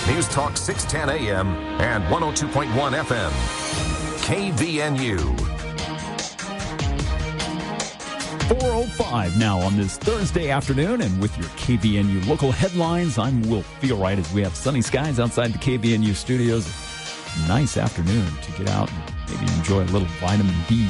News Talk 610 AM and 102.1 FM. KVNU. 4:05 now on this Thursday afternoon, and with your KVNU local headlines, I'm Will Feelright as we have sunny skies outside the KVNU studios. Nice afternoon to get out and maybe enjoy a little vitamin D.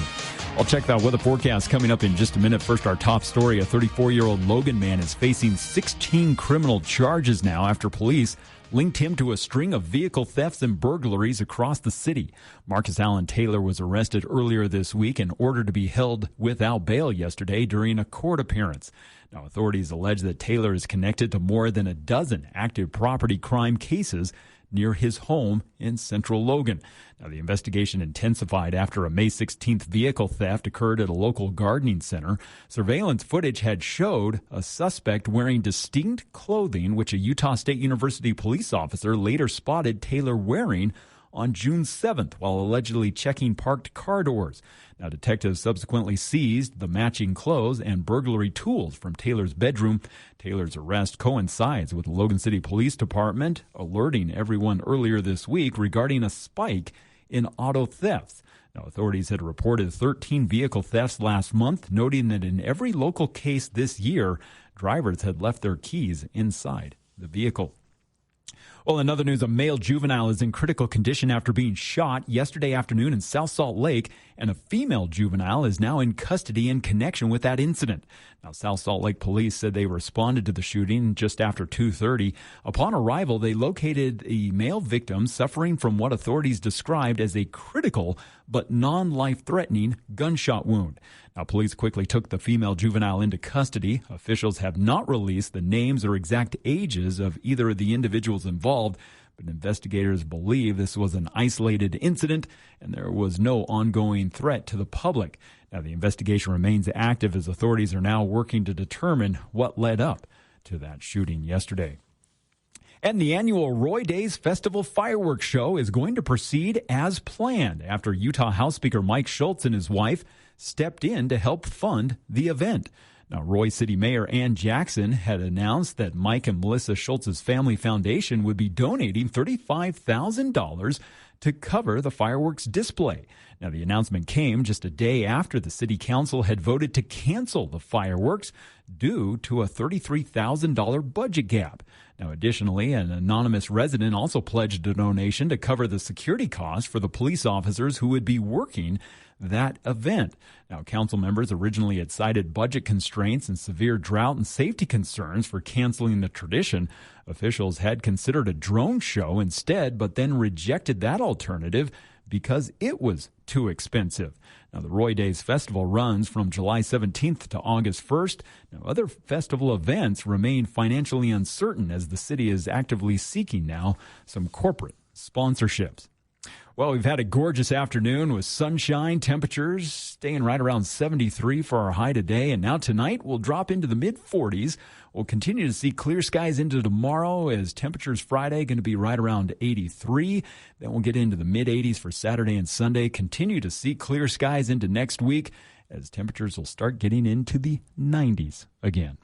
I'll check that weather forecast coming up in just a minute. First, our top story. A 34-year-old Logan man is facing 16 criminal charges now after police linked him to a string of vehicle thefts and burglaries across the city. Marcus Allen Taylor was arrested earlier this week and ordered to be held without bail yesterday during a court appearance. Now, authorities allege that Taylor is connected to more than a dozen active property crime cases near his home in central Logan. Now, the investigation intensified after a May 16th vehicle theft occurred at a local gardening center. Surveillance footage had showed a suspect wearing distinct clothing, which a Utah State University police officer later spotted Taylor wearing on June 7th while allegedly checking parked car doors. Now, detectives subsequently seized the matching clothes and burglary tools from Taylor's bedroom. Taylor's arrest coincides with the Logan City Police Department alerting everyone earlier this week regarding a spike in auto thefts. Now, authorities had reported 13 vehicle thefts last month, noting that in every local case this year, drivers had left their keys inside the vehicle. Well, in other news, a male juvenile is in critical condition after being shot yesterday afternoon in South Salt Lake, and a female juvenile is now in custody in connection with that incident. Now, South Salt Lake police said they responded to the shooting just after 2:30. Upon arrival, they located a male victim suffering from what authorities described as a critical but non-life-threatening gunshot wound. Now, police quickly took the female juvenile into custody. Officials have not released the names or exact ages of either of the individuals involved, but investigators believe this was an isolated incident and there was no ongoing threat to the public. Now, the investigation remains active as authorities are now working to determine what led up to that shooting yesterday. And the annual Roy Days Festival Fireworks Show is going to proceed as planned after Utah House Speaker Mike Schultz and his wife stepped in to help fund the event. Now, Roy City Mayor Ann Jackson had announced that Mike and Melissa Schultz's Family Foundation would be donating $35,000 to cover the fireworks display. Now, the announcement came just a day after the city council had voted to cancel the fireworks due to a $33,000 budget gap. Now, additionally, an anonymous resident also pledged a donation to cover the security costs for the police officers who would be working that event. Now, council members originally had cited budget constraints and severe drought and safety concerns for canceling the tradition. Officials had considered a drone show instead, but then rejected that alternative because it was too expensive. Now, the Roy Days Festival runs from July 17th to August 1st. Now, other festival events remain financially uncertain as the city is actively seeking now some corporate sponsorships. Well, we've had a gorgeous afternoon with sunshine, temperatures staying right around 73 for our high today. And now tonight we'll drop into the mid-40s. We'll continue to see clear skies into tomorrow as temperatures Friday going to be right around 83. Then we'll get into the mid-80s for Saturday and Sunday. Continue to see clear skies into next week as temperatures will start getting into the 90s again.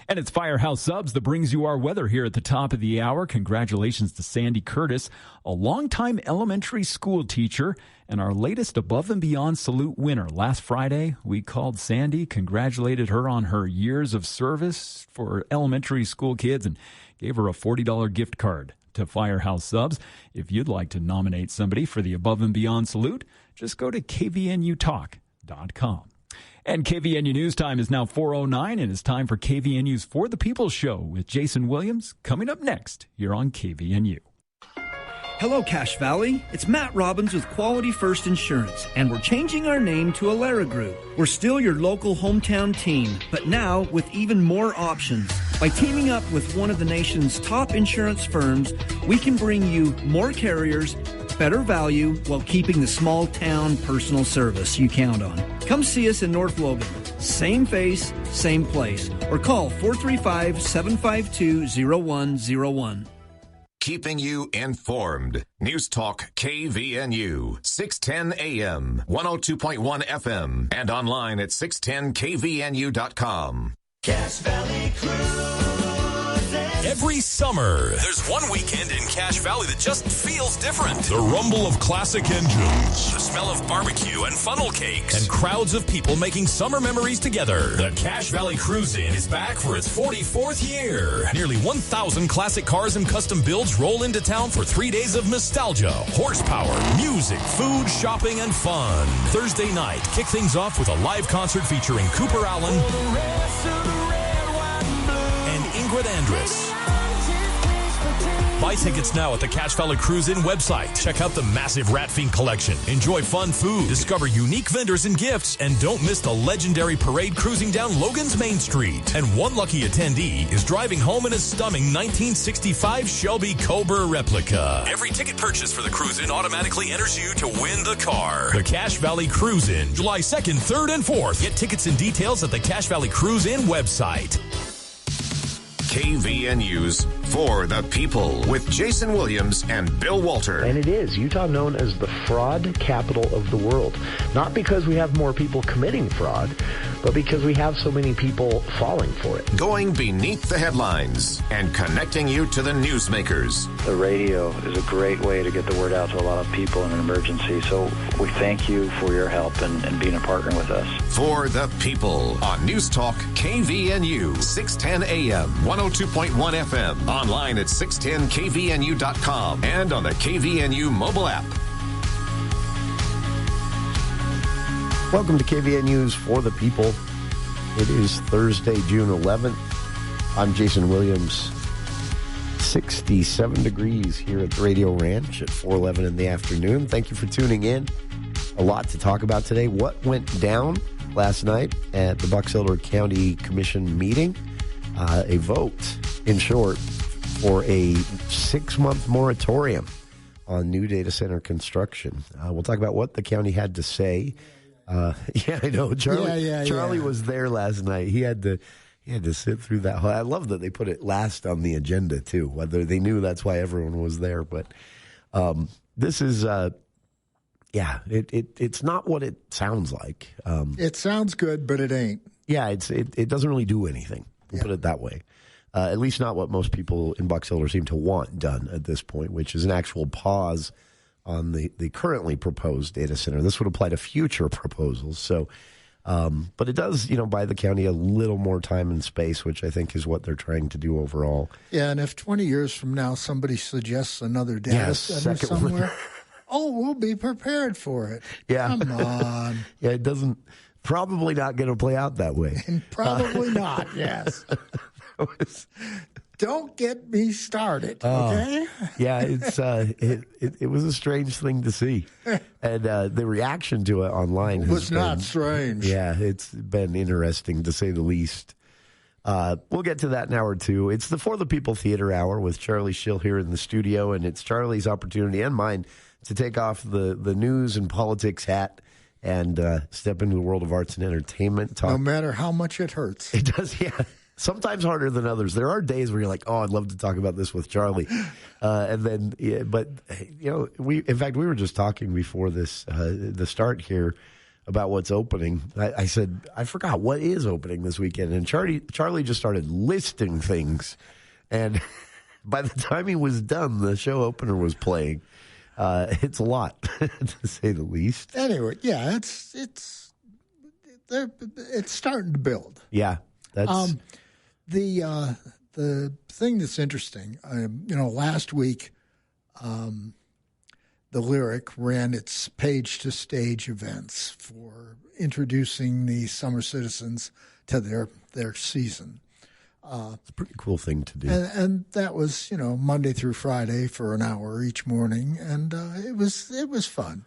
And it's Firehouse Subs that brings you our weather here at the top of the hour. Congratulations to Sandy Curtis, a longtime elementary school teacher and our latest Above and Beyond Salute winner. Last Friday, we called Sandy, congratulated her on her years of service for elementary school kids, and gave her a $40 gift card to Firehouse Subs. If you'd like to nominate somebody for the Above and Beyond Salute, just go to kvnutalk.com. And KVNU News Time is now 4:09, and it's time for KVNU's For the People Show with Jason Williams, coming up next here on KVNU. Hello, Cache Valley. It's Matt Robbins with Quality First Insurance, and we're changing our name to Alara Group. We're still your local hometown team, but now with even more options. By teaming up with one of the nation's top insurance firms, we can bring you more carriers, better value, while keeping the small town personal service you count on. Come see us in North Logan. Same face, same place. Or call 435-752-0101. Keeping you informed. News Talk KVNU, 610 AM, 102.1 FM, and online at 610kvnu.com. Cache Valley Cruises. Every summer, there's one weekend in Cache Valley that just feels different. The rumble of classic engines, the smell of barbecue and funnel cakes, and crowds of people making summer memories together. The Cache Valley Cruise-In is back for its 44th year. Nearly 1,000 classic cars and custom builds roll into town for 3 days of nostalgia, horsepower, music, food, shopping, and fun. Thursday night, kick things off with a live concert featuring Cooper Allen and Ingrid Andress. Buy tickets now at the Cache Valley Cruise-In website. Check out the massive Rat Fiend collection. Enjoy fun food, discover unique vendors and gifts, and don't miss the legendary parade cruising down Logan's Main Street. And one lucky attendee is driving home in a stunning 1965 Shelby Cobra replica. Every ticket purchase for the Cruise-In automatically enters you to win the car. The Cache Valley Cruise-In, July 2nd, 3rd, and 4th. Get tickets and details at the Cache Valley Cruise-In website. KVNU's For the People with Jason Williams and Bill Walter. And it is Utah known as the fraud capital of the world. Not because we have more people committing fraud, but because we have so many people falling for it. Going beneath the headlines and connecting you to the newsmakers. The radio is a great way to get the word out to a lot of people in an emergency. So we thank you for your help and being a partner with us. For the People on News Talk KVNU, 610 AM, 102.1 FM, online at 610kvnu.com, and on the KVNU mobile app. Welcome to KVNU's For the People. It is Thursday, June 11th. I'm Jason Williams. 67 degrees here at the Radio Ranch at 4:11 in the afternoon. Thank you for tuning in. A lot to talk about today. What went down last night at the Box Elder County Commission meeting? A vote, in short, for a 6-month moratorium on new data center construction. We'll talk about what the county had to say. Yeah, I know. Charlie was there last night. He had to sit through that. I love that they put it last on the agenda too. Whether they knew that's why everyone was there, but this is it's not what it sounds like. It sounds good, but it ain't. Yeah, it doesn't really do anything. We'll put it that way. At least not what most people in Box Elder seem to want done at this point, which is an actual pause on the currently proposed data center. This would apply to future proposals. So, but it does, buy the county a little more time and space, which I think is what they're trying to do overall. Yeah, and if 20 years from now somebody suggests another data center somewhere, we'll be prepared for it. Yeah. Come on. Yeah, it doesn't, probably not going to play out that way. And probably not, yes. Don't get me started, okay? Yeah, it was a strange thing to see. And the reaction to it online was not strange. Yeah, it's been interesting to say the least. We'll get to that in hour two. It's the For the People Theater Hour with Charlie Schill here in the studio, and it's Charlie's opportunity and mine to take off the news and politics hat and step into the world of arts and entertainment. No matter how much it hurts. It does, yeah. Sometimes harder than others. There are days where you're like, I'd love to talk about this with Charlie. And then, but we were just talking before the start here about what's opening. I said, I forgot what is opening this weekend. And Charlie just started listing things. And by the time he was done, the show opener was playing. It's a lot, to say the least. Anyway, yeah, it's starting to build. Yeah, that's the thing that's interesting. Last week, the Lyric ran its page to stage events for introducing the summer citizens to their season. It's a pretty cool thing to do. And that was, Monday through Friday for an hour each morning, and it was fun.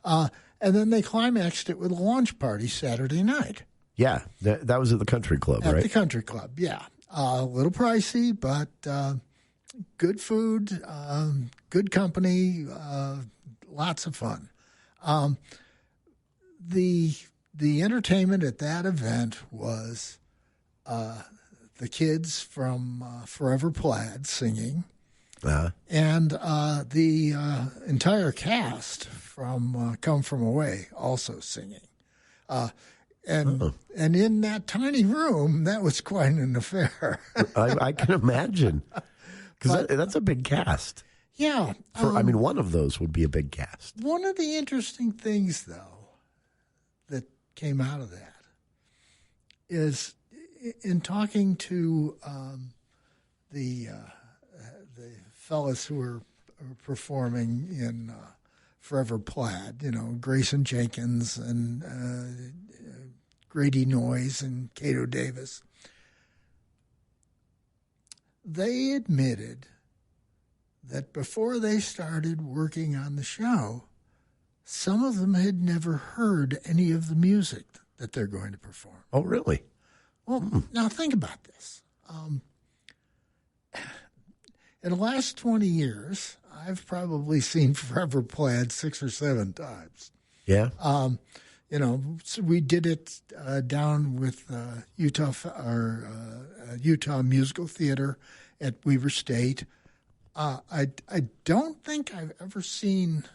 And then they climaxed it with a launch party Saturday night. Yeah, that was at the country club, right? At the country club, yeah. A little pricey, but good food, good company, lots of fun. The entertainment at that event was the kids from Forever Plaid singing, and the entire cast from Come From Away also singing. And in that tiny room, that was quite an affair. I can imagine. Because that's a big cast. Yeah. One of those would be a big cast. One of the interesting things, though, that came out of that is in talking to the fellas who were performing in Forever Plaid, Grayson Jenkins and Grady Noyes and Cato Davis, they admitted that before they started working on the show, some of them had never heard any of the music that they're going to perform. Oh, really? Well, now think about this. In the last 20 years, I've probably seen Forever Plaid 6 or 7 times. Yeah. So we did it down with Utah Musical Theater at Weaver State. I don't think I've ever seen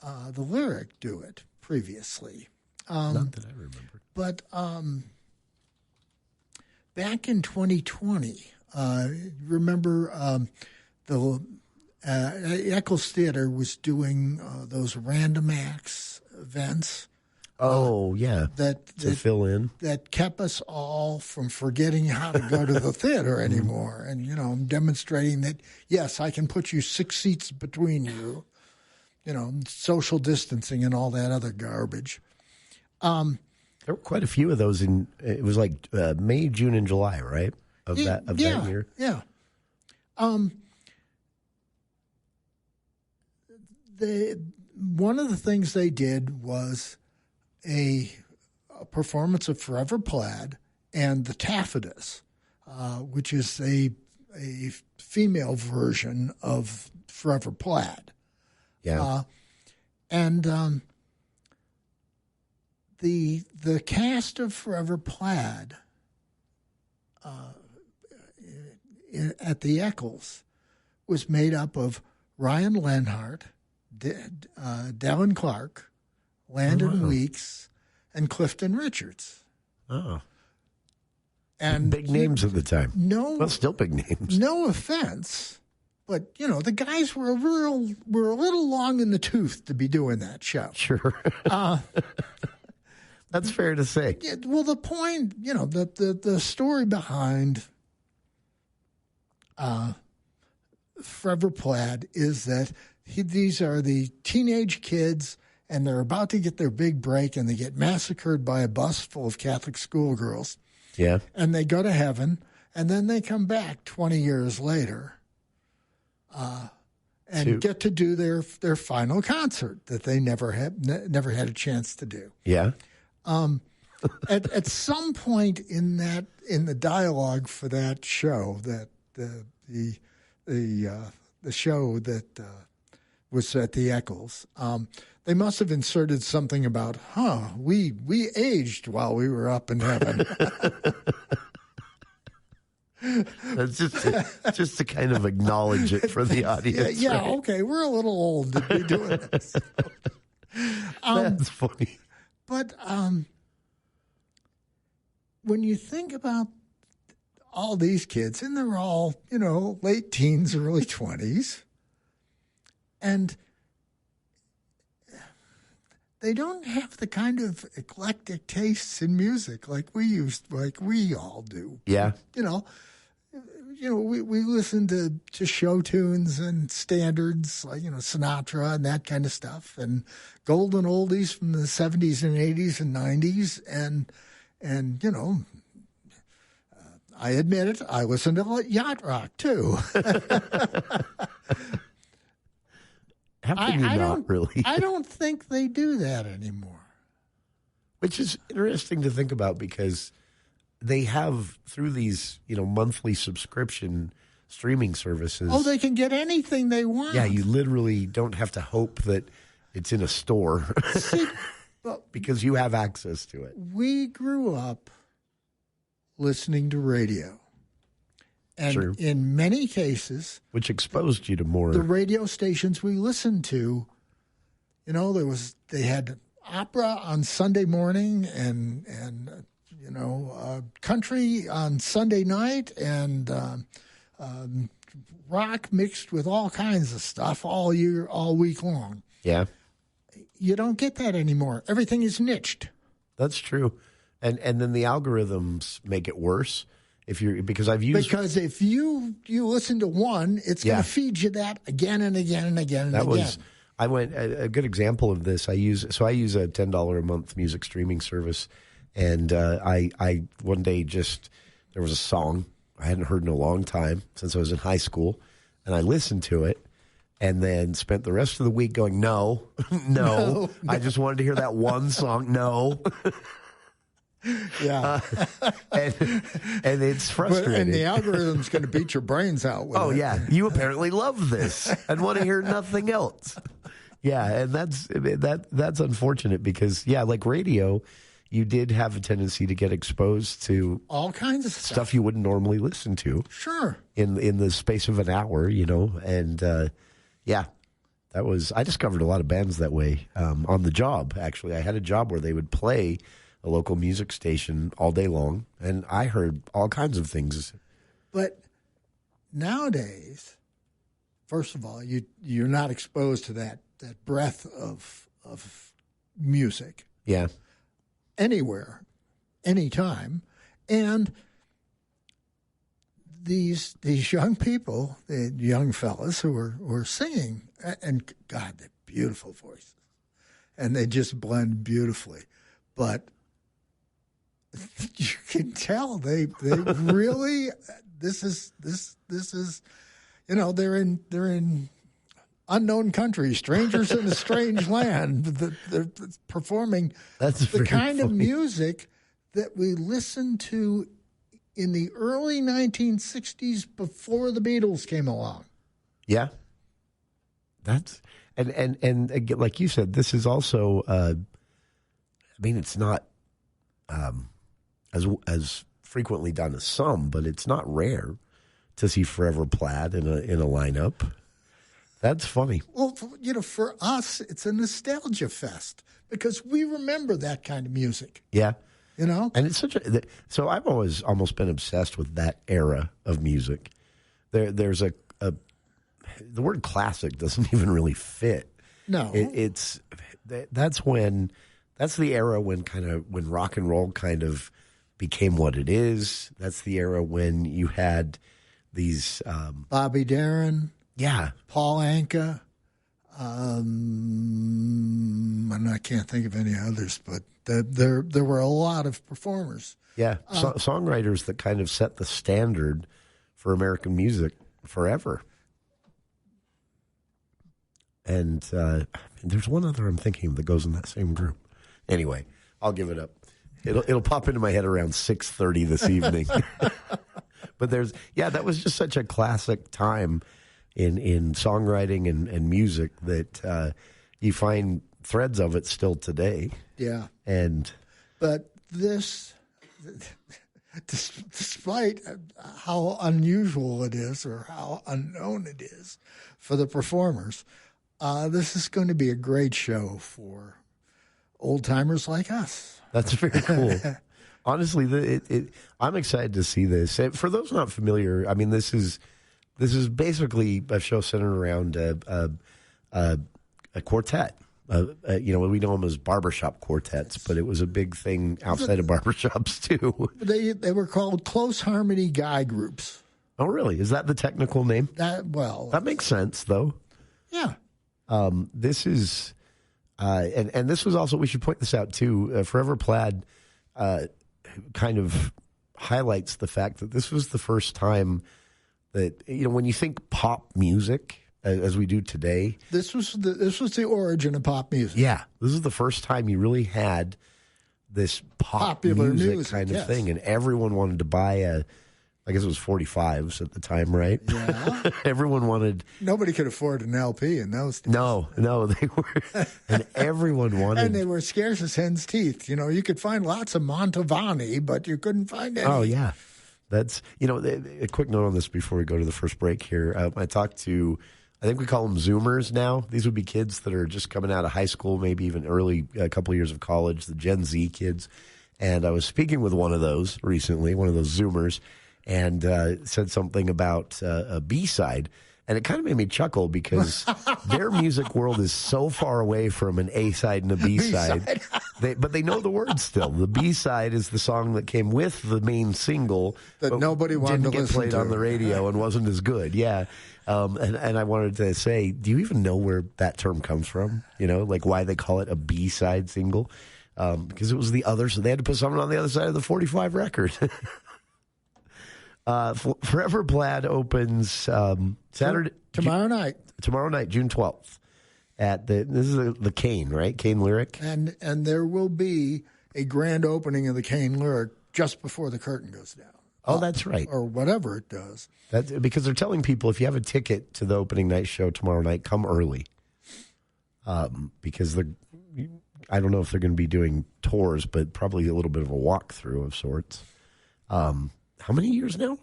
the Lyric do it previously. Not that I remember. But back in 2020, remember the Eccles Theater was doing those random acts events. Oh, yeah. That fill in. That kept us all from forgetting how to go to the theater anymore. And, demonstrating that, yes, I can put you 6 seats between you, social distancing and all that other garbage. There were quite a few of those it was like May, June, and July, right? Of that year? Yeah. One of the things they did was a performance of Forever Plaid and the Taffetas, which is a female version of Forever Plaid. Yeah. The cast of Forever Plaid at the Eccles was made up of Ryan Lenhart, Dallin Clark, Landon Weeks, and Clifton Richards. Oh. And big names at the time. Still big names. No offense, but the guys were a little long in the tooth to be doing that show. Sure. That's fair to say. Yeah, well, the point, the story behind Forever Plaid is that these are the teenage kids, and they're about to get their big break, and they get massacred by a bus full of Catholic schoolgirls. Yeah. And they go to heaven, and then they come back 20 years later and get to do their final concert that they never had a chance to do. Yeah. At some point in the dialogue for that show, that the show that was at the Eccles, they must have inserted something about, we aged while we were up in heaven. That's just to kind of acknowledge it for the audience. Yeah, right? Okay, we're a little old to be doing this. That's funny. But when you think about all these kids, and they're all, late teens, early 20s, and they don't have the kind of eclectic tastes in music like we all do. Yeah. We listen to show tunes and standards like, Sinatra and that kind of stuff, and golden oldies from the 70s and 80s and 90s. And I admit it, I listen to yacht rock too. How can you not really? I don't think they do that anymore. Which is interesting to think about, because they have, through these, monthly subscription streaming services. Oh, they can get anything they want. Yeah, you literally don't have to hope that it's in a store. See, because you have access to it. We grew up listening to radio. And True. In many cases, which exposed you to more. The radio stations we listened to, they had opera on Sunday morning and country on Sunday night and rock mixed with all kinds of stuff all week long. Yeah. You don't get that anymore. Everything is niched. That's true. And then the algorithms make it worse because if you listen to one, it's going to feed you that again and again and again and again. A good example of this. I use a $10 a month music streaming service, and I one day there was a song I hadn't heard in a long time since I was in high school, and I listened to it. And then spent the rest of the week going, no. I just wanted to hear that one song. No. Yeah. And it's frustrating. And the algorithm's going to beat your brains out with it. Yeah. You apparently love this and want to hear nothing else. Yeah. And that's unfortunate because, like radio, you did have a tendency to get exposed to all kinds of stuff you wouldn't normally listen to. Sure. In the space of an hour, and yeah, I discovered a lot of bands that way on the job, actually. I had a job where they would play a local music station all day long, and I heard all kinds of things. But nowadays, first of all, you're not exposed to that breadth of music. Yeah. Anywhere, anytime. And these young people, the young fellas who are singing, and God, they're beautiful voices, and they just blend beautifully. But you can tell they really this is they're in unknown country, strangers in a strange land. They're performing the kind of music that we listened to in the early 1960s before the Beatles came along. Yeah. That's and again, like you said, this is also it's not as frequently done as some, but it's not rare to see Forever Plaid in a lineup. That's funny. Well, for us, it's a nostalgia fest because we remember that kind of music. Yeah. And it's so I've always almost been obsessed with that era of music. There's the word classic doesn't even really fit. No, that's the era when rock and roll kind of became what it is. That's the era when you had these Bobby Darin, Paul Anka, and I can't think of any others, but there were a lot of performers. Yeah, songwriters that kind of set the standard for American music forever. And there's one other I'm thinking of that goes in that same group. Anyway, I'll give it up. It'll pop into my head around 6:30 this evening. But that was just such a classic time in songwriting and music that you find threads of it still today. Yeah. But this, despite how unusual it is or how unknown it is for the performers, this is going to be a great show for old-timers like us. That's very cool. Honestly, I'm excited to see this. For those not familiar, I mean, this is basically a show centered around a quartet. We know them as barbershop quartets, but it was a big thing outside of barbershops too. They were called close harmony guy groups. Oh, really? Is that the technical name? That makes sense, though. Yeah. This is, and this was also, we should point this out too. Forever Plaid kind of highlights the fact that this was the first time that, when you think pop music, as we do today. This was the origin of pop music. Yeah. This is the first time you really had this popular music kind of thing. And everyone wanted to buy I guess it was 45s at the time, right? Yeah. Everyone wanted. Nobody could afford an LP in those days. No, they were. And everyone wanted. And they were scarce as hen's teeth. You could find lots of Mantovani, but you couldn't find any. Oh, yeah. That's, a quick note on this before we go to the first break here. I talked to I think we call them Zoomers now. These would be kids that are just coming out of high school, maybe even early, a couple of years of college, the Gen Z kids. And I was speaking with one of those recently, one of those Zoomers, and said something about a B-side. And it kind of made me chuckle because their music world is so far away from an A-side and a B-side. But they know the words still. The B-side is the song that came with the main single. That nobody wanted to listen to. Didn't get played on the radio and wasn't as good. Yeah. And I wanted to say, do you even know where that term comes from? You know, like why they call it a B-side single? Because it was the other, so they had to put something on the other side of the 45 record. Forever Plaid opens Saturday tomorrow night. Tomorrow night, June 12th. This is the Kane, right? Kane Lyric. And there will be a grand opening of the Kane Lyric just before the curtain goes down. Oh, that's right. Or whatever it does. That's because they're telling people if you have a ticket to the opening night show tomorrow night, come early. Because I don't know if they're going to be doing tours, but probably a little bit of a walkthrough of sorts. How many years now?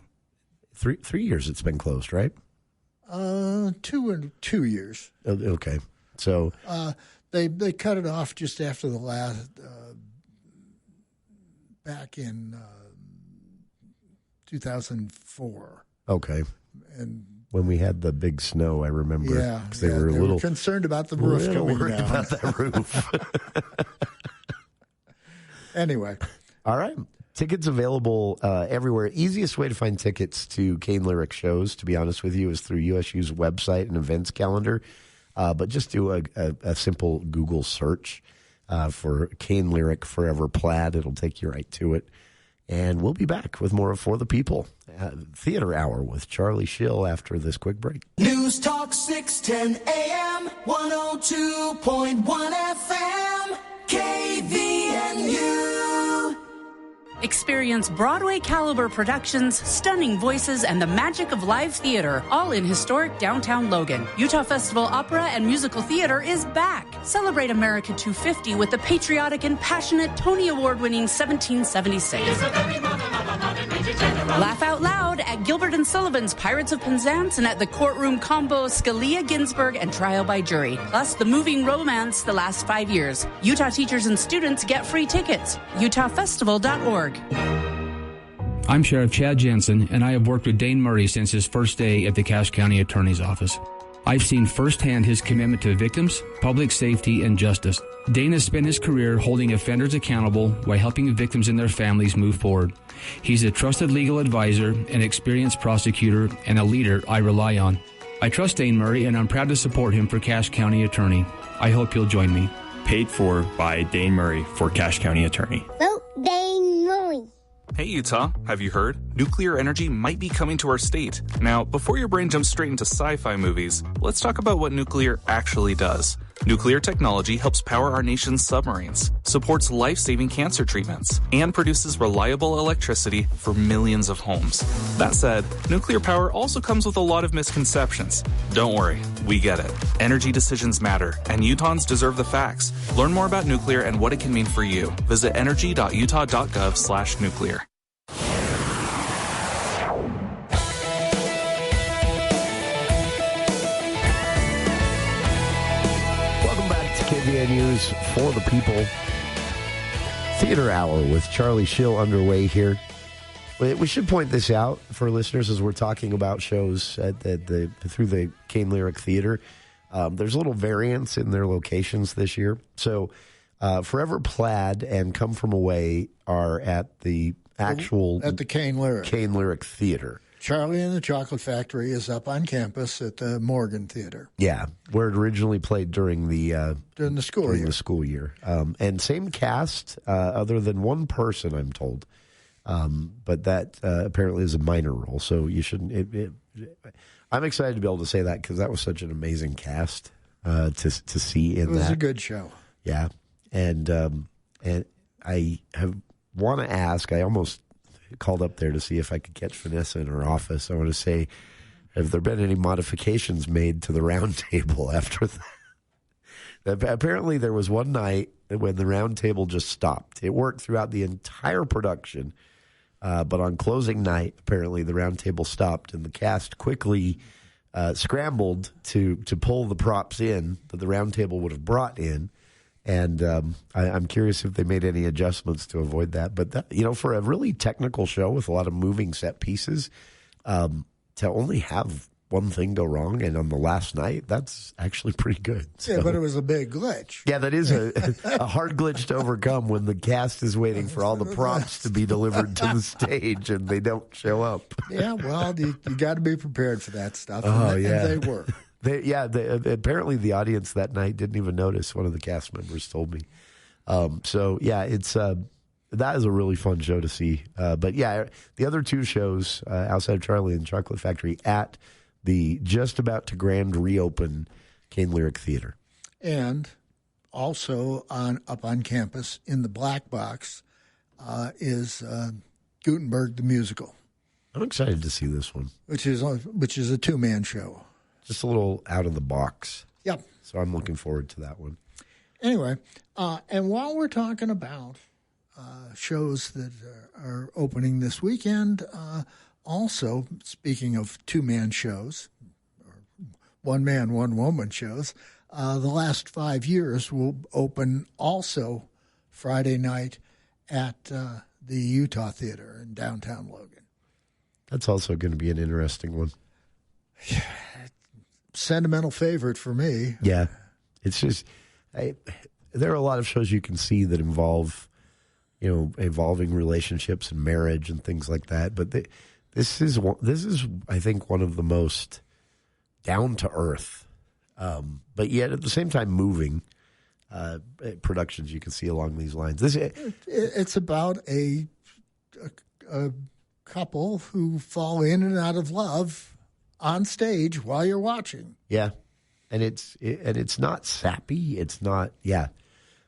3 years it's been closed, right? 2 years. Okay. So they cut it off just after the last back in 2004. Okay. And when we had the big snow, I remember. Yeah, they were a little concerned about the roof coming worried down. about that roof. Anyway. All right. Tickets available everywhere. Easiest way to find tickets to Kane Lyric shows, to be honest with you, is through USU's website and events calendar. But just do a simple Google search for Kane Lyric Forever Plaid. It'll take you right to it. And we'll be back with more of For the People Theater Hour with Charlie Schill after this quick break. News Talk 610 AM, 102.1 FM, KVNU. Experience Broadway-caliber productions, stunning voices, and the magic of live theater, all in historic downtown Logan. Utah Festival Opera and Musical Theater is back. Celebrate America 250 with the patriotic and passionate Tony Award-winning 1776. Laugh out loud at Gilbert and Sullivan's Pirates of Penzance and at the courtroom combo Scalia, Ginsburg, and Trial by Jury. Plus the moving romance The Last 5 Years. Utah teachers and students get free tickets. UtahFestival.org. I'm Sheriff Chad Jensen, and I have worked with Dane Murray since his first day at the Cache County Attorney's Office. I've seen firsthand his commitment to victims, public safety, and justice. Dane has spent his career holding offenders accountable while helping victims and their families move forward. He's a trusted legal advisor, an experienced prosecutor, and a leader I rely on. I trust Dane Murray, and I'm proud to support him for Cache County Attorney. I hope you'll join me. Paid for by Dane Murray for Cache County Attorney. Vote Dane Murray. Hey Utah, have you heard? Nuclear energy might be coming to our state. Now, before your brain jumps straight into sci-fi movies, let's talk about what nuclear actually does. Nuclear technology helps power our nation's submarines, supports life-saving cancer treatments, and produces reliable electricity for millions of homes. That said, nuclear power also comes with a lot of misconceptions. Don't worry, we get it. Energy decisions matter, and Utahns deserve the facts. Learn more about nuclear and what it can mean for you. Visit energy.utah.gov/nuclear. KVNU's For the People Theater Hour with Charlie Schill underway here. We should point this out for listeners as we're talking about shows through the Kane Lyric Theater. There's a little variance in their locations this year. So Forever Plaid and Come From Away are at the actual... At the Kane Lyric Theater. Charlie and the Chocolate Factory is up on campus at the Morgan Theater. Yeah, where it originally played during the school year. And same cast, other than one person, I'm told. But that apparently is a minor role, so you shouldn't. I'm excited to be able to say that because that was such an amazing cast to see in that. It was a good show. Yeah, and I want to ask. I almost called up there to see if I could catch Vanessa in her office. I want to say, have there been any modifications made to the round table after that? Apparently there was one night when the round table just stopped. It worked throughout the entire production, but on closing night, apparently the round table stopped, and the cast quickly scrambled to pull the props in that the round table would have brought in. And I'm curious if they made any adjustments to avoid that. But, for a really technical show with a lot of moving set pieces, to only have one thing go wrong, and on the last night, that's actually pretty good. So, yeah, but it was a big glitch. Yeah, that is a hard glitch to overcome when the cast is waiting for all the props to be delivered to the stage and they don't show up. Yeah, well, you got to be prepared for that stuff. Oh, and yeah. they were. Apparently the audience that night didn't even notice. One of the cast members told me. It's that is a really fun show to see. But yeah, the other two shows outside of Charlie and the Chocolate Factory at the just about to grand reopen Kane Lyric Theater, and also up on campus in the Black Box is Gutenberg the Musical. I'm excited to see this one, which is a 2-man show. Just a little out of the box. Yep. So I'm looking forward to that one. Anyway, and while we're talking about shows that are opening this weekend, also speaking of 2-man shows, or 1-man, 1-woman shows, the last 5 years will open also Friday night at the Utah Theater in downtown Logan. That's also going to be an interesting one. Sentimental favorite for me. Yeah. It's just, there are a lot of shows you can see that involve, evolving relationships and marriage and things like that. But this is, I think, one of the most down to earth, but yet at the same time moving productions you can see along these lines. It's about a couple who fall in and out of love on stage while you're watching. Yeah, and it's not sappy. It's not. Yeah,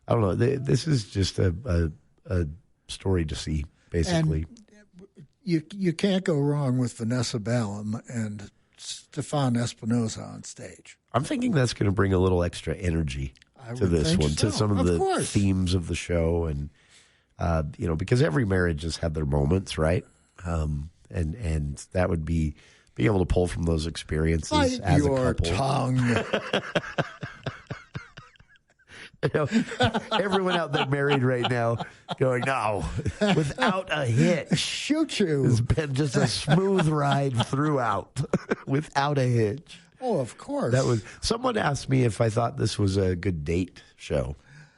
I don't know. This is just a story to see, basically. And you can't go wrong with Vanessa Ballum and Stefan Espinosa on stage. I'm thinking that's going to bring a little extra energy to this one, to some of the themes of the show, and because every marriage has had their moments, right? And that would be being able to pull from those experiences as a couple. Tongue. Everyone out there married right now going, no, without a hitch. Shoot you. It's been just a smooth ride throughout without a hitch. Oh, of course. Someone asked me if I thought this was a good date show.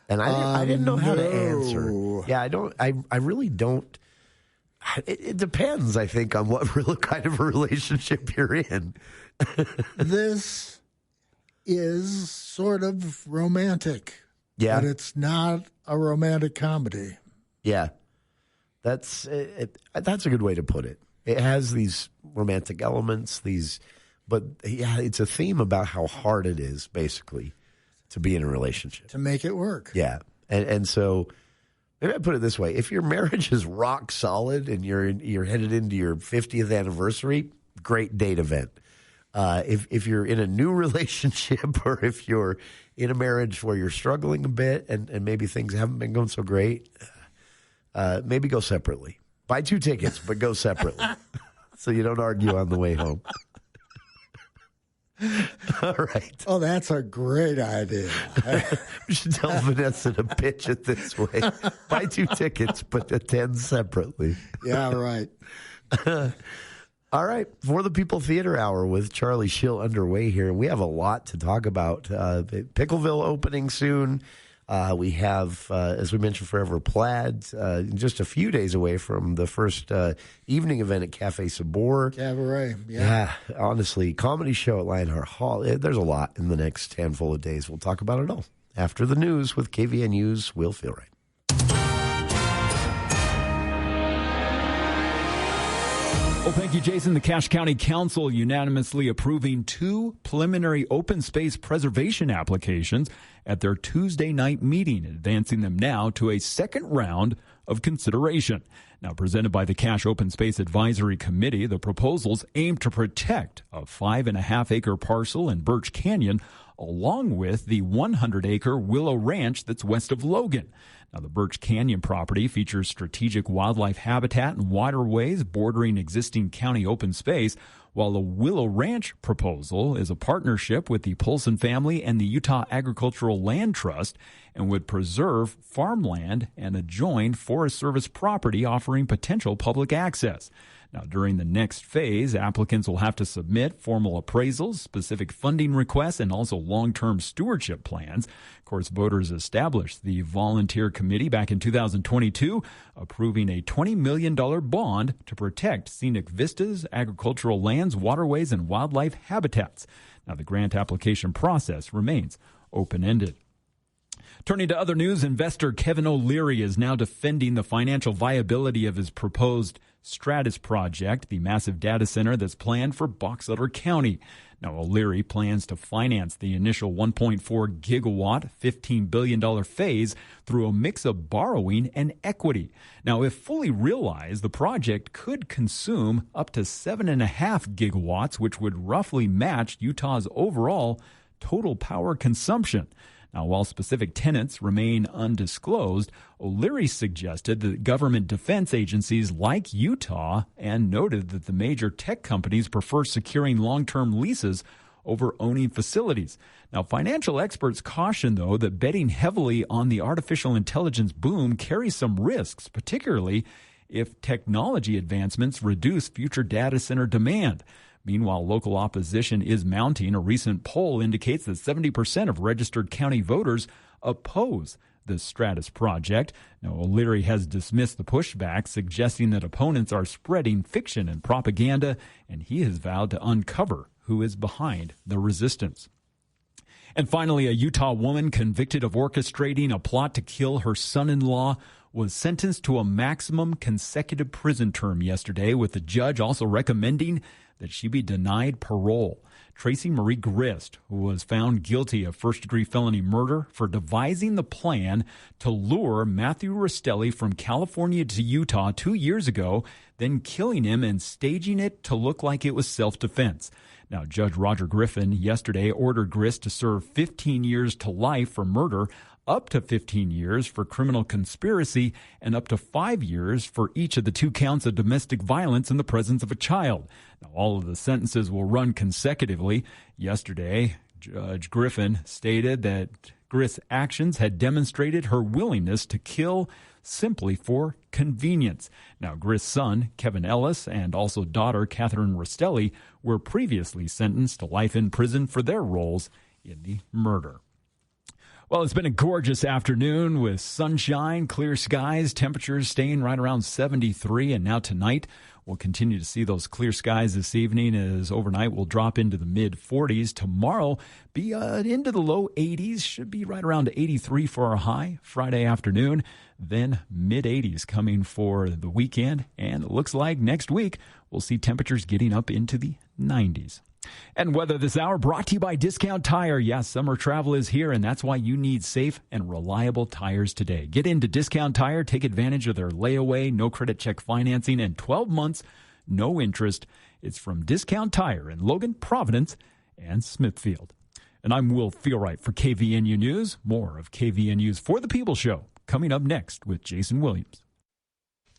And I didn't know how to answer. Yeah, I really don't. It depends, I think, on what kind of a relationship you're in. This is sort of romantic. Yeah. But it's not a romantic comedy. Yeah. That's a good way to put it. It has these romantic elements, but yeah, it's a theme about how hard it is, basically, to be in a relationship. To make it work. Yeah. And so maybe I put it this way. If your marriage is rock solid and you're headed into your 50th anniversary, great date event. If you're in a new relationship, or if you're in a marriage where you're struggling a bit and maybe things haven't been going so great, maybe go separately. Buy 2 tickets, but go separately so you don't argue on the way home. All right. Oh, that's a great idea. We should tell Vanessa to pitch it this way. Buy 2 tickets, but attend separately. Yeah, right. All right. For the People Theater Hour with Charlie Schill underway here. We have a lot to talk about. Pickleville opening soon. We have, as we mentioned, Forever Plaid, just a few days away from the first evening event at Cafe Sabor. Cabaret, yeah. Honestly, comedy show at Lionheart Hall. There's a lot in the next handful of days. We'll talk about it all after the news with KVNU's Will Feel Right. Well, thank you, Jason. The Cache County Council unanimously approving 2 preliminary open space preservation applications at their Tuesday night meeting, advancing them now to a second round of consideration. Now, presented by the Cache Open Space Advisory Committee, the proposals aim to protect a 5.5-acre parcel in Birch Canyon, along with the 100-acre Willow Ranch that's west of Logan. Now, the Birch Canyon property features strategic wildlife habitat and waterways bordering existing county open space, while the Willow Ranch proposal is a partnership with the Polson family and the Utah Agricultural Land Trust and would preserve farmland and adjoin Forest Service property, offering potential public access. Now, during the next phase, applicants will have to submit formal appraisals, specific funding requests, and also long-term stewardship plans. Of course, voters established the volunteer committee back in 2022, approving a $20 million bond to protect scenic vistas, agricultural lands, waterways, and wildlife habitats. Now, the grant application process remains open-ended. Turning to other news, investor Kevin O'Leary is now defending the financial viability of his proposed Stratus project, the massive data center that's planned for Box Elder County. Now, O'Leary plans to finance the initial 1.4 gigawatt, $15 billion phase through a mix of borrowing and equity. Now, if fully realized, the project could consume up to 7.5 gigawatts, which would roughly match Utah's overall total power consumption. Now, while specific tenants remain undisclosed, O'Leary suggested that government defense agencies like Utah and noted that the major tech companies prefer securing long-term leases over owning facilities. Now, financial experts caution, though, that betting heavily on the artificial intelligence boom carries some risks, particularly if technology advancements reduce future data center demand. Meanwhile, local opposition is mounting. A recent poll indicates that 70% of registered county voters oppose the Stratus project. Now, O'Leary has dismissed the pushback, suggesting that opponents are spreading fiction and propaganda, and he has vowed to uncover who is behind the resistance. And finally, a Utah woman convicted of orchestrating a plot to kill her son-in-law was sentenced to a maximum consecutive prison term yesterday, with the judge also recommending that she be denied parole. Tracy Marie Grist, who was found guilty of first-degree felony murder for devising the plan to lure Matthew Rastelli from California to Utah 2 years ago, then killing him and staging it to look like it was self-defense. Now, Judge Roger Griffin yesterday ordered Grist to serve 15 years to life for murder, up to 15 years for criminal conspiracy, and up to 5 years for each of the 2 counts of domestic violence in the presence of a child. Now, all of the sentences will run consecutively. Yesterday, Judge Griffin stated that Grist's actions had demonstrated her willingness to kill simply for convenience. Now, Grist's son, Kevin Ellis, and also daughter, Catherine Rastelli, were previously sentenced to life in prison for their roles in the murder. Well, it's been a gorgeous afternoon with sunshine, clear skies, temperatures staying right around 73. And now tonight, we'll continue to see those clear skies this evening, as overnight we'll drop into the mid-40s. Tomorrow, be into the low 80s, should be right around 83 for our high Friday afternoon. Then mid-80s coming for the weekend. And it looks like next week, we'll see temperatures getting up into the 90s. And weather this hour brought to you by Discount Tire. Yes, summer travel is here, and that's why you need safe and reliable tires today. Get into Discount Tire, take advantage of their layaway, no credit check financing, and 12 months, no interest. It's from Discount Tire in Logan, Providence, and Smithfield. And I'm Will Feelright for KVNU News. More of KVNU's For the People show coming up next with Jason Williams.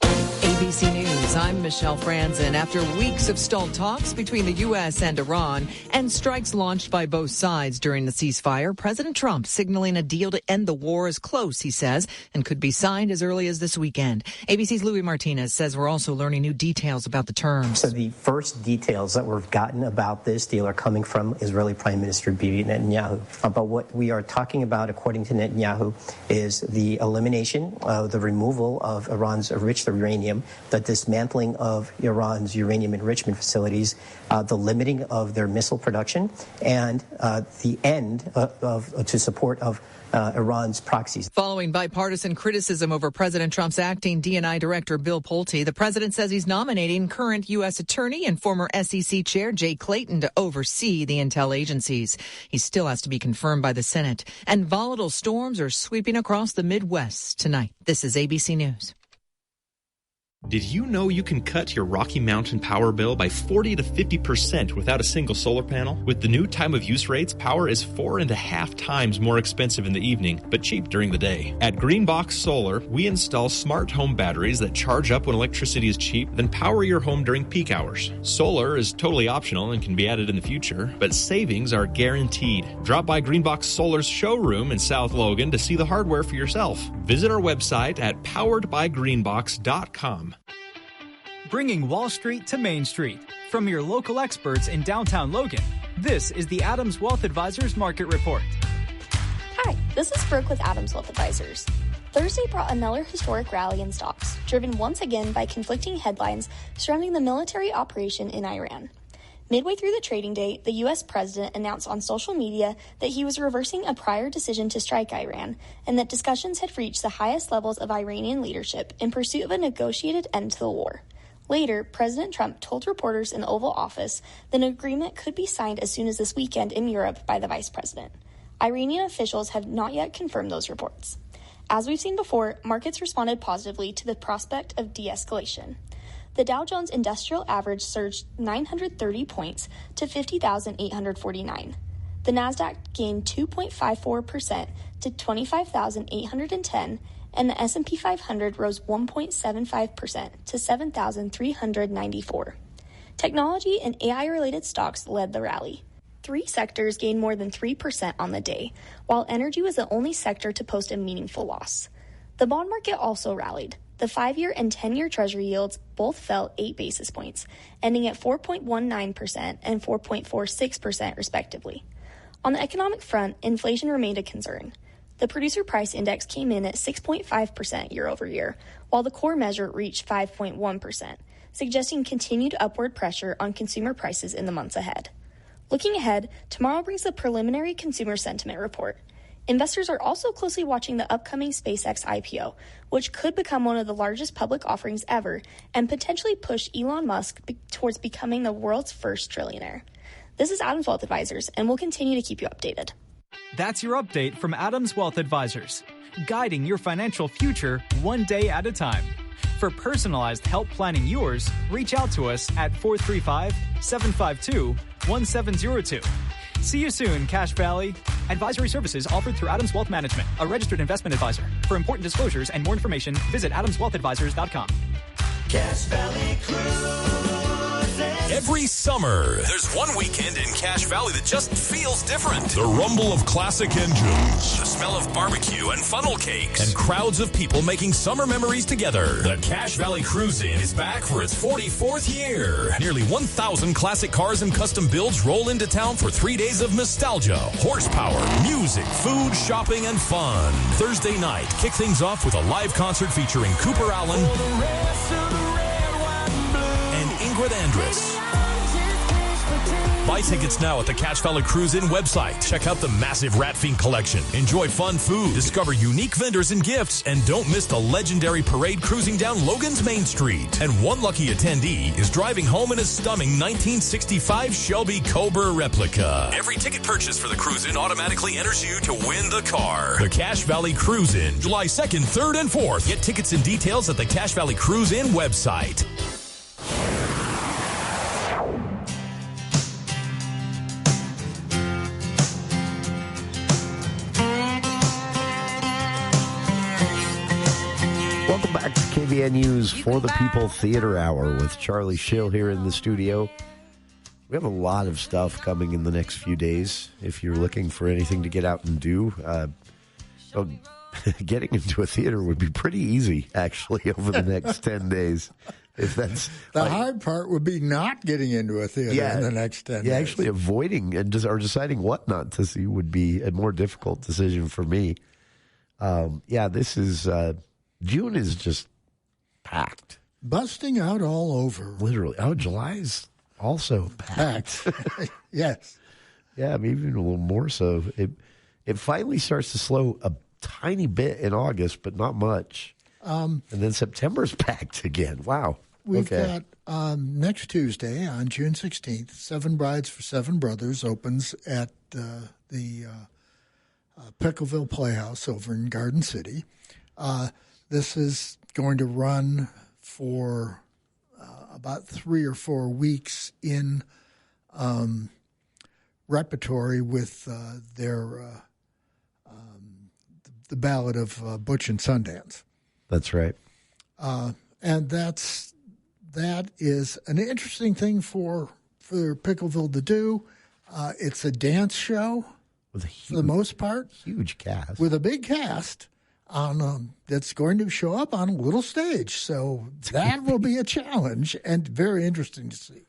ABC News, I'm Michelle Franzen. After weeks of stalled talks between the U.S. and Iran and strikes launched by both sides during the ceasefire, President Trump signaling a deal to end the war is close, he says, and could be signed as early as this weekend. ABC's Louis Martinez says we're also learning new details about the terms. So the first details that we've gotten about this deal are coming from Israeli Prime Minister Bibi Netanyahu. But what we are talking about, according to Netanyahu, is the elimination, the removal of Iran's enriched uranium, the dismantling of Iran's uranium enrichment facilities, the limiting of their missile production, and the end to support of Iran's proxies. Following bipartisan criticism over President Trump's acting D&I director Bill Pulte, the president says he's nominating current U.S. Attorney and former SEC Chair Jay Clayton to oversee the intel agencies. He still has to be confirmed by the Senate. And volatile storms are sweeping across the Midwest tonight. This is ABC News. Did you know you can cut your Rocky Mountain power bill by 40 to 50% without a single solar panel? With the new time of use rates, power is 4.5 times more expensive in the evening, but cheap during the day. At Greenbox Solar, we install smart home batteries that charge up when electricity is cheap, then power your home during peak hours. Solar is totally optional and can be added in the future, but savings are guaranteed. Drop by Greenbox Solar's showroom in South Logan to see the hardware for yourself. Visit our website at poweredbygreenbox.com. Bringing Wall Street to Main Street. From your local experts in downtown Logan, this is the Adams Wealth Advisors Market Report. Hi, this is Brooke with Adams Wealth Advisors. Thursday brought another historic rally in stocks, driven once again by conflicting headlines surrounding the military operation in Iran. Midway through the trading day, the U.S. president announced on social media that he was reversing a prior decision to strike Iran and that discussions had reached the highest levels of Iranian leadership in pursuit of a negotiated end to the war. Later, President Trump told reporters in the Oval Office that an agreement could be signed as soon as this weekend in Europe by the vice president. Iranian officials have not yet confirmed those reports. As we've seen before, markets responded positively to the prospect of de-escalation. The Dow Jones Industrial Average surged 930 points to 50,849. The Nasdaq gained 2.54% to 25,810, and the S&P 500 rose 1.75% to 7,394. Technology and AI-related stocks led the rally. 3 sectors gained more than 3% on the day, while energy was the only sector to post a meaningful loss. The bond market also rallied. The 5-year and 10-year Treasury yields both fell 8 basis points, ending at 4.19% and 4.46% respectively. On the economic front, inflation remained a concern. The Producer Price Index came in at 6.5% year over year, while the core measure reached 5.1%, suggesting continued upward pressure on consumer prices in the months ahead. Looking ahead, tomorrow brings the preliminary consumer sentiment report. Investors are also closely watching the upcoming SpaceX IPO, which could become one of the largest public offerings ever and potentially push Elon Musk towards becoming the world's first trillionaire. This is Adams Wealth Advisors, and we'll continue to keep you updated. That's your update from Adams Wealth Advisors, guiding your financial future one day at a time. For personalized help planning yours, reach out to us at 435-752-1702. See you soon, Cache Valley. Advisory services offered through Adams Wealth Management, a registered investment advisor. For important disclosures and more information, visit adamswealthadvisors.com. Cache Valley Cruises. Every summer, there's one weekend in Cache Valley that just feels different. The rumble of classic engines, the smell of barbecue and funnel cakes, and crowds of people making summer memories together. The Cache Valley Cruise-In is back for its 44th year. Nearly 1,000 classic cars and custom builds roll into town for 3 days of nostalgia, horsepower, music, food, shopping, and fun. Thursday night, kick things off with a live concert featuring Cooper Allen and Ingrid Andress. Buy tickets now at the Cache Valley Cruise-In website. Check out the massive Rat Fiend collection. Enjoy fun food, discover unique vendors and gifts, and don't miss the legendary parade cruising down Logan's Main Street. And one lucky attendee is driving home in a stunning 1965 Shelby Cobra replica. Every ticket purchased for the Cruise-In automatically enters you to win the car. The Cache Valley Cruise-In, July 2nd, 3rd, and 4th. Get tickets and details at the Cache Valley Cruise-In website. Welcome back to KVNU's For the People Theater Hour with Charlie Schill here in the studio. We have a lot of stuff coming in the next few days. If you're looking for anything to get out and do, getting into a theater would be pretty easy, actually, over the next 10 days. If that's the hard part would be not getting into a theater in the next 10 days. Yeah, actually avoiding or deciding what not to see would be a more difficult decision for me. This is... June is just packed. Busting out all over. Literally. Oh, July's also packed. Yes. Yeah, maybe even a little more so. It finally starts to slow a tiny bit in August, but not much. And then September's packed again. Wow. We've got next Tuesday on June 16th, 7 Brides for 7 Brothers opens at the Pickleville Playhouse over in Garden City. This is going to run for about 3 or 4 weeks in repertory with their the Ballad of Butch and Sundance. That's right. And that is an interesting thing for Pickleville to do. It's a dance show with for the most part. Huge cast. With a big cast on that's going to show up on a little stage. So that will be a challenge and very interesting to see.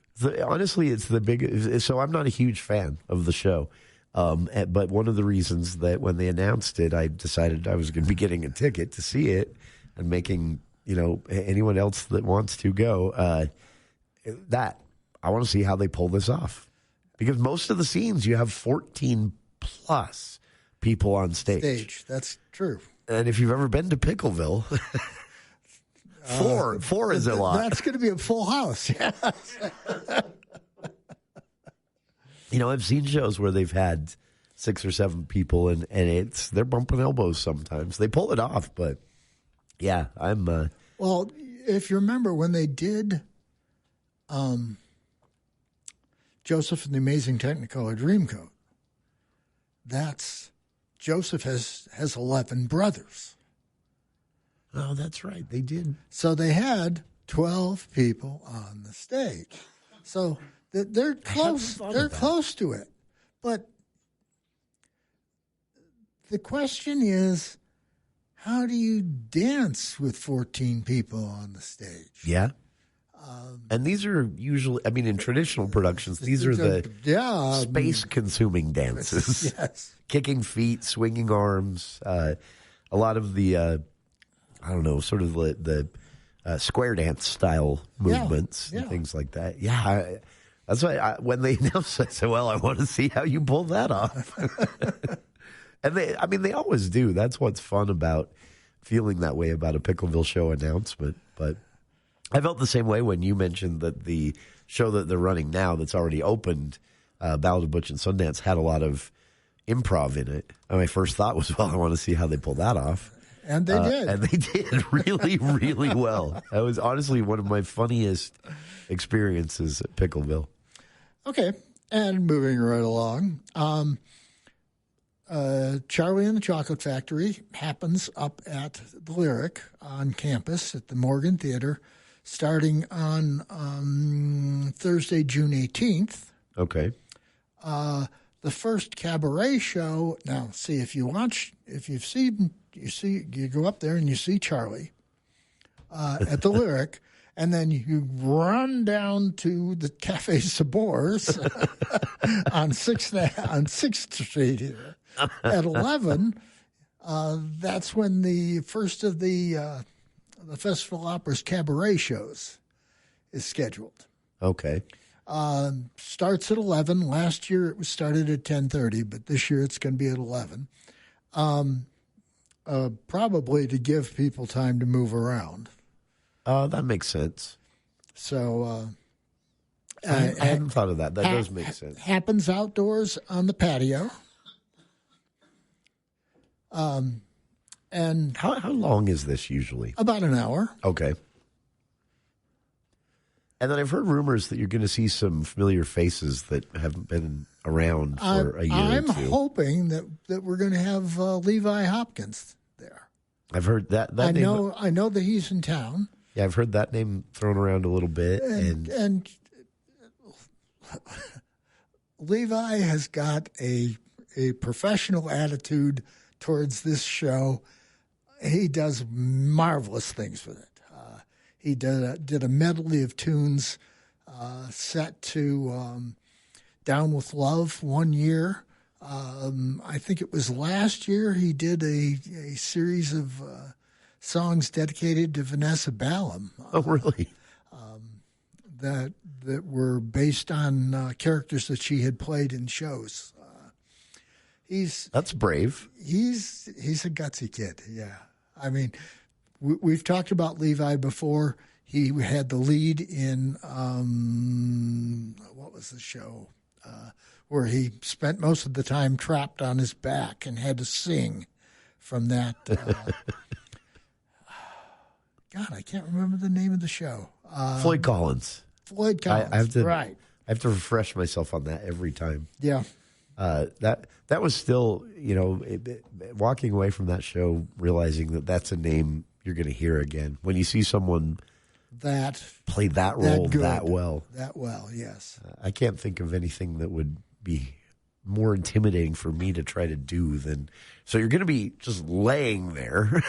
Honestly, it's the big. So I'm not a huge fan of the show. But one of the reasons that when they announced it, I decided I was going to be getting a ticket to see it and making, anyone else that wants to go, that I want to see how they pull this off. Because most of the scenes, you have 14 plus people on stage. That's true. And if you've ever been to Pickleville, four is a lot. That's going to be a full house. Yes. I've seen shows where they've had 6 or 7 people, and they're bumping elbows sometimes. They pull it off, but yeah, I'm. Well, if you remember when they did Joseph and the Amazing Technicolor Dreamcoat, Joseph has 11 brothers. Oh, that's right. They did. So they had 12 people on the stage. So they're close. They're close to it. But the question is, how do you dance with 14 people on the stage? Yeah. And these are usually, in traditional productions, these are the space-consuming dances. Yes. Kicking feet, swinging arms, a lot of the, sort of the square dance style movements and things like that. Yeah, that's why when they announced it, I said, well, I want to see how you pull that off. And they always do. That's what's fun about feeling that way about a Pickleville show announcement. But I felt the same way when you mentioned that the show that they're running now that's already opened, Ballad of Butch and Sundance, had a lot of improv in it. And my first thought was, well, I want to see how they pull that off. And they did. And they did really, really well. That was honestly one of my funniest experiences at Pickleville. Okay. And moving right along, Charlie and the Chocolate Factory happens up at the Lyric on campus at the Morgan Theater starting on Thursday, June 18th. Okay. The first cabaret show. Now, see, you go up there and you see Charlie at the Lyric, and then you run down to the Cafe Sabors on 6th Street here. At 11, that's when the first of the Festival Opera's cabaret shows is scheduled. Okay. Starts at 11. Last year it was started at 10:30, but this year it's going to be at 11. Probably to give people time to move around. That makes sense. So I hadn't thought of that. That does make sense. Happens outdoors on the patio. And how long is this usually? About an hour. Okay. And then I've heard rumors that you're going to see some familiar faces that haven't been around for a year or two. I'm hoping that we're going to have Levi Hopkins there. I've heard that I name. I know that he's in town. Yeah, I've heard that name thrown around a little bit. And Levi has got a professional attitude towards this show. He does marvelous things with it. He did a medley of tunes set to Down with Love one year. I think it was last year he did a series of songs dedicated to Vanessa Ballum. Oh, really? That were based on characters that she had played in shows. That's brave. He's a gutsy kid. Yeah, I mean, we've talked about Levi before. He had the lead in what was the show where he spent most of the time trapped on his back and had to sing from that. God, I can't remember the name of the show. Floyd Collins. Floyd Collins. I have to, right. I have to refresh myself on that every time. Yeah. That was still, walking away from that show, realizing that that's a name you're going to hear again. When you see someone that play that role that well. That well, yes. I can't think of anything that would be more intimidating for me to try to do than. So you're going to be just laying there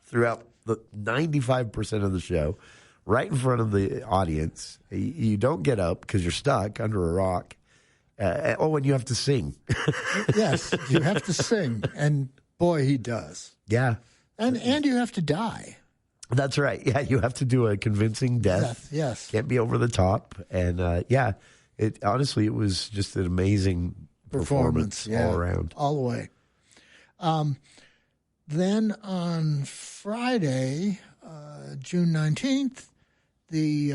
throughout the 95% of the show, right in front of the audience. You don't get up because you're stuck under a rock. And you have to sing. Yes, you have to sing. And boy, he does. Yeah. And you have to die. That's right. Yeah, you have to do a convincing death. Yes. Can't be over the top. And honestly, it was just an amazing performance all around. All the way. Then on Friday, June 19th, the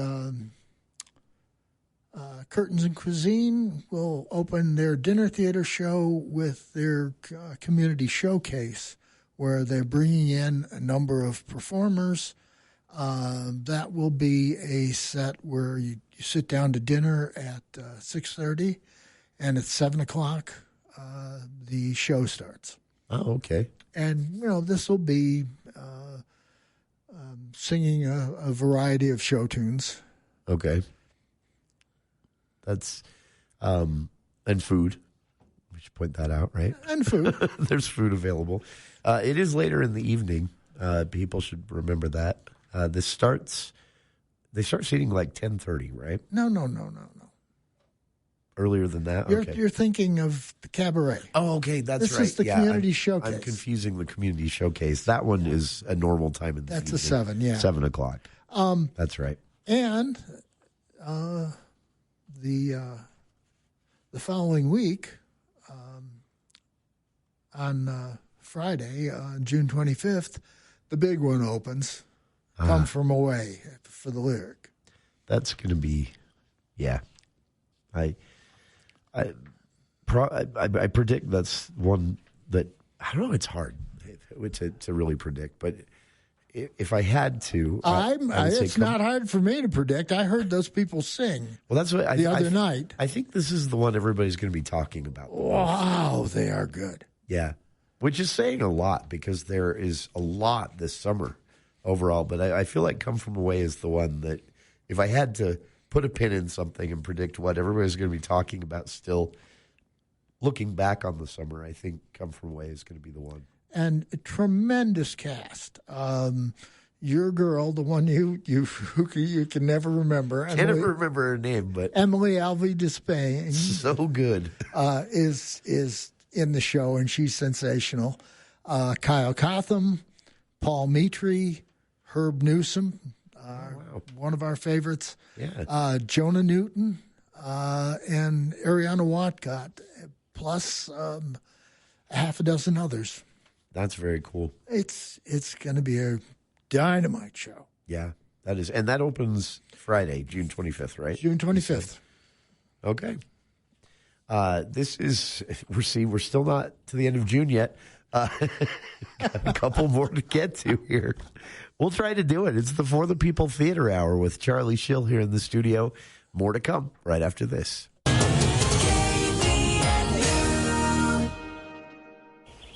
Curtains and Cuisine will open their dinner theater show with their community showcase, where they're bringing in a number of performers. That will be a set where you sit down to dinner at 6:30, and at 7 o'clock, the show starts. Oh, okay. And, this will be singing a variety of show tunes. Okay. That's, and food. We should point that out, right? And food. There's food available. It is later in the evening. People should remember that. They start seating like 10:30, right? No. Earlier than that? Okay. You're thinking of the cabaret. Oh, okay, that's this right. This is the community showcase. I'm confusing the community showcase. That one is a normal time in the That's evening. a 7, yeah. 7 o'clock. That's right. And the following week, on Friday, June 25th, the big one opens. Come From Away for the Lyric. That's going to be, yeah. I predict that's one that, I don't know, it's hard to really predict, but if I had to, it's not hard for me to predict. I heard those people sing. Well, that's what the other night. I think this is the one everybody's going to be talking about. Wow, they are good. Yeah, which is saying a lot because there is a lot this summer overall. But I feel like Come From Away is the one that, if I had to put a pin in something and predict what everybody's going to be talking about still, looking back on the summer, I think Come From Away is going to be the one. And a tremendous cast. Your girl, the one you can never remember. Can't never remember her name, but Emily Alvey Despain. So good. Is in the show, and she's sensational. Kyle Cotham, Paul Mitri, Herb Newsom, one of our favorites. Yeah. Jonah Newton, and Ariana Watcott, plus half a dozen others. That's very cool. It's going to be a dynamite show. Yeah, that is. And that opens Friday, June 25th, right? June 25th. Okay. We're still not to the end of June yet. Got a couple more to get to here. We'll try to do it. It's the For the People Theater Hour with Charlie Schill here in the studio. More to come right after this.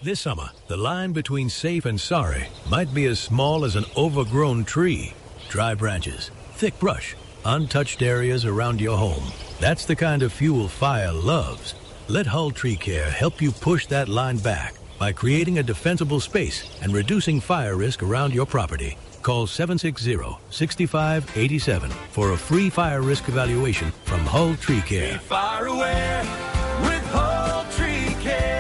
This summer, the line between safe and sorry might be as small as an overgrown tree. Dry branches, thick brush, untouched areas around your home. That's the kind of fuel fire loves. Let Hull Tree Care help you push that line back by creating a defensible space and reducing fire risk around your property. Call 760-6587 for a free fire risk evaluation from Hull Tree Care. Be fire aware with Hull Tree Care.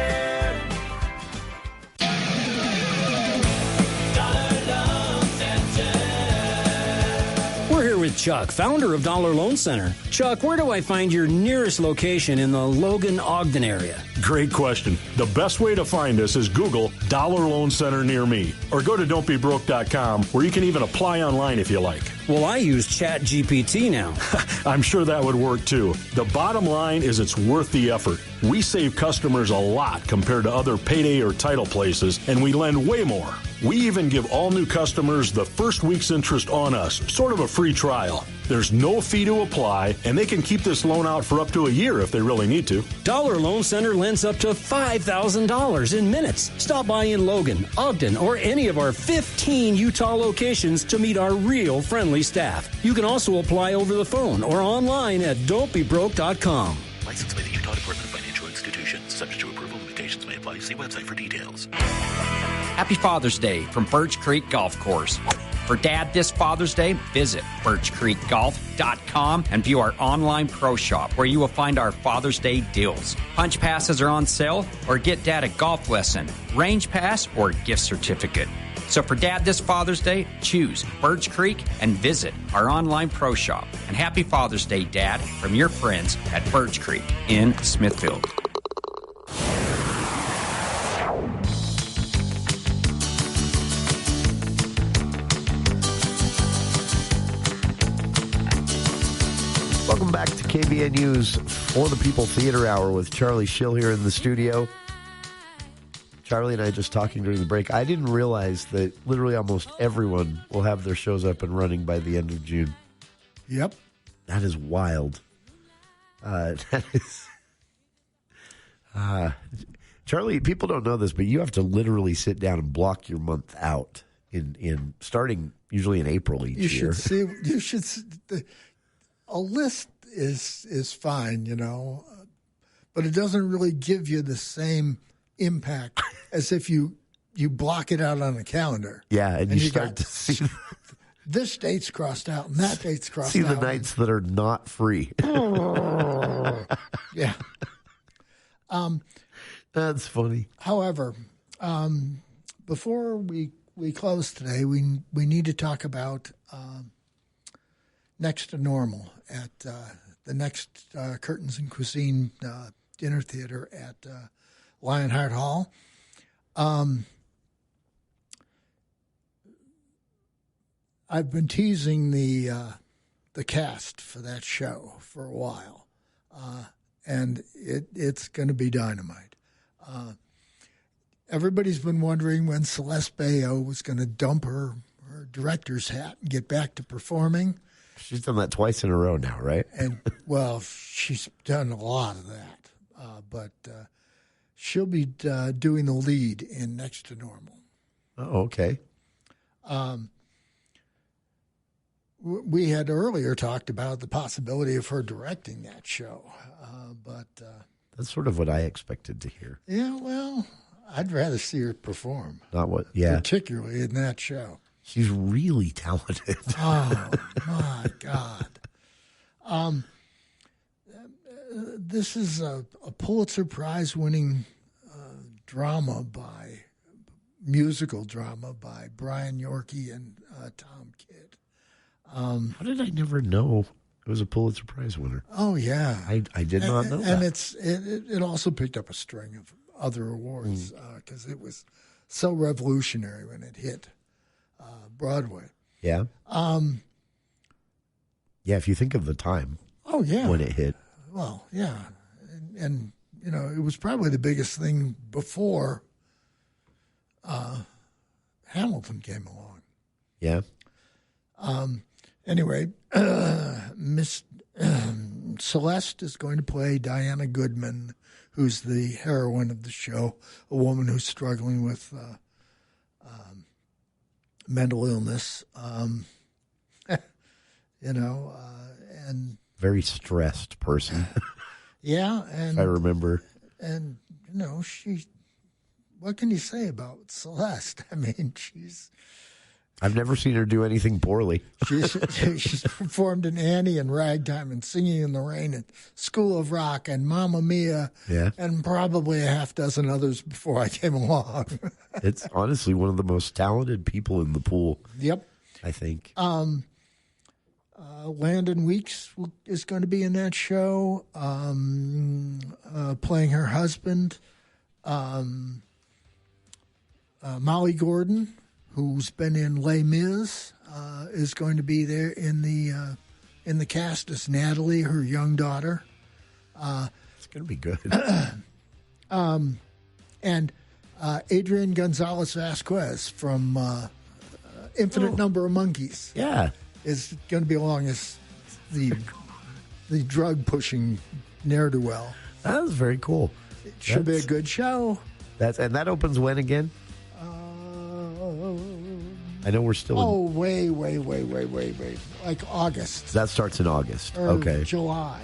We're here with Chuck, founder of Dollar Loan Center. Chuck, where do I find your nearest location in the Logan-Ogden area? Great question. The best way to find us is Google Dollar Loan Center near me, or go to don'tbebroke.com, where you can even apply online if you like. Well, I use ChatGPT now. I'm sure that would work too. The bottom line is it's worth the effort. We save customers a lot compared to other payday or title places, and we lend way more. We even give all new customers the first week's interest on us, sort of a free trial. There's no fee to apply, and they can keep this loan out for up to a year if they really need to. Dollar Loan Center lends up to $5,000 in minutes. Stop by in Logan, Ogden, or any of our 15 Utah locations to meet our real friendly staff. You can also apply over the phone or online at don'tbebroke.com. Licensed by the Utah Department of Financial Institutions. Subject to approval, limitations may apply. See website for details. Happy Father's Day from Birch Creek Golf Course. For Dad this Father's Day, visit birchcreekgolf.com and view our online pro shop where you will find our Father's Day deals. Punch passes are on sale, or get Dad a golf lesson, range pass, or gift certificate. So for Dad this Father's Day, choose Birch Creek and visit our online pro shop. And happy Father's Day, Dad, from your friends at Birch Creek in Smithfield. Welcome back to KVNU's For the People Theater Hour with Charlie Schill here in the studio. Charlie and I just talking during the break. I didn't realize that literally almost everyone will have their shows up and running by the end of June. Yep. That is wild. That is... Charlie, people don't know this, but you have to literally sit down and block your month out in starting usually in April each year. You should see... A list is fine, but it doesn't really give you the same impact as if you block it out on a calendar. Yeah, and you start to see this date's crossed out and that date's crossed out. See the nights that are not free. Yeah. That's funny. However, before we close today, we need to talk about Next to Normal at the next Curtains and Cuisine dinner theater at Lionheart Hall. I've been teasing the cast for that show for a while, and it's going to be dynamite. Everybody's been wondering when Celeste Bayo was going to dump her director's hat and get back to performing. She's done that twice in a row now, right? And, well, she's done a lot of that. But she'll be doing the lead in Next to Normal. Oh, okay. We had earlier talked about the possibility of her directing that show. But that's sort of what I expected to hear. Yeah, well, I'd rather see her perform. Not what, yeah. Particularly in that show. She's really talented. Oh, my God. This is a Pulitzer Prize-winning musical drama by Brian Yorkie and Tom Kidd. How did I never know it was a Pulitzer Prize winner? Oh, yeah. I did not know that. And it also picked up a string of other awards because it was so revolutionary when it hit Broadway. Yeah. Yeah, if you think of the time. Oh, yeah. When it hit. Well, yeah. And it was probably the biggest thing before Hamilton came along. Yeah. Anyway, Miss Celeste is going to play Diana Goodman, who's the heroine of the show, a woman who's struggling with mental illness, and very stressed person. Yeah, and I remember. And she. What can you say about Celeste? I mean, I've never seen her do anything poorly. She's performed in Annie and Ragtime and Singing in the Rain and School of Rock and Mamma Mia, and probably a half dozen others before I came along. It's honestly one of the most talented people in the pool. Yep. I think. Landon Weeks is going to be in that show, playing her husband. Molly Gordon, who's been in Les Mis, is going to be there in the cast as Natalie, her young daughter. It's going to be good. And Adrian Gonzalez Vasquez from Infinite Number of Monkeys. Yeah. Is going to be along as the drug-pushing ne'er-do-well. That was very cool. It should be a good show. And that opens when again? I know we're still in... way. Like August. That starts in August. Or okay. July.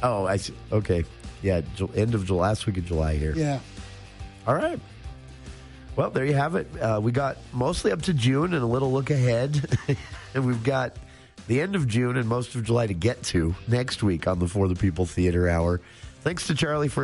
Oh, I see. Okay. Yeah, end of July, last week of July here. Yeah. All right. Well, there you have it. We got mostly up to June and a little look ahead. And we've got the end of June and most of July to get to next week on the For the People Theater Hour. Thanks to Charlie for